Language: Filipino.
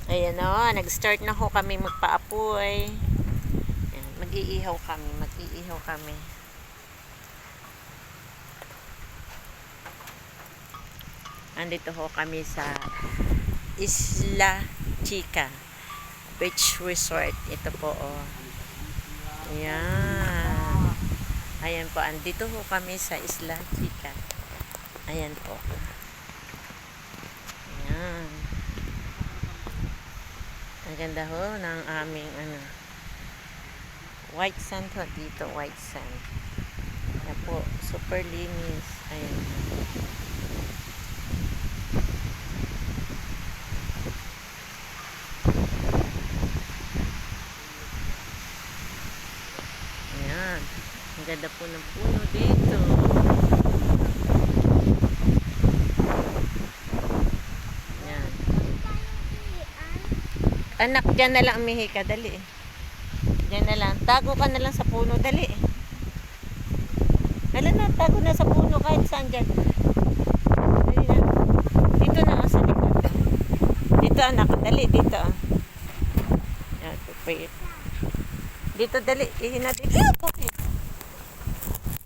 Ayan o, nag-start na ho kami magpaapoy. Ayan, mag-iihaw kami. Andito ho kami sa Isla Chica Beach Resort. Ito po o. Ayan. Ayan po, andito ho kami sa Isla Chica. Ayan po. Ayan. Ang ganda ho ng aming white sand ho dito, white sand. Ayan po, super linis. Ayan. Ayan. Ang ganda po ng puno dito. Ayan. Anak, dyan na lang umihi ka, dali. Dyan na lang. Tago ka na lang sa puno, dali. Hala na, tago na sa puno kahit saan dyan. Dali na. Dito na sa likod. Dito anak, dali, dito. Ayan, dito, dali. Ihina dito. Bakit?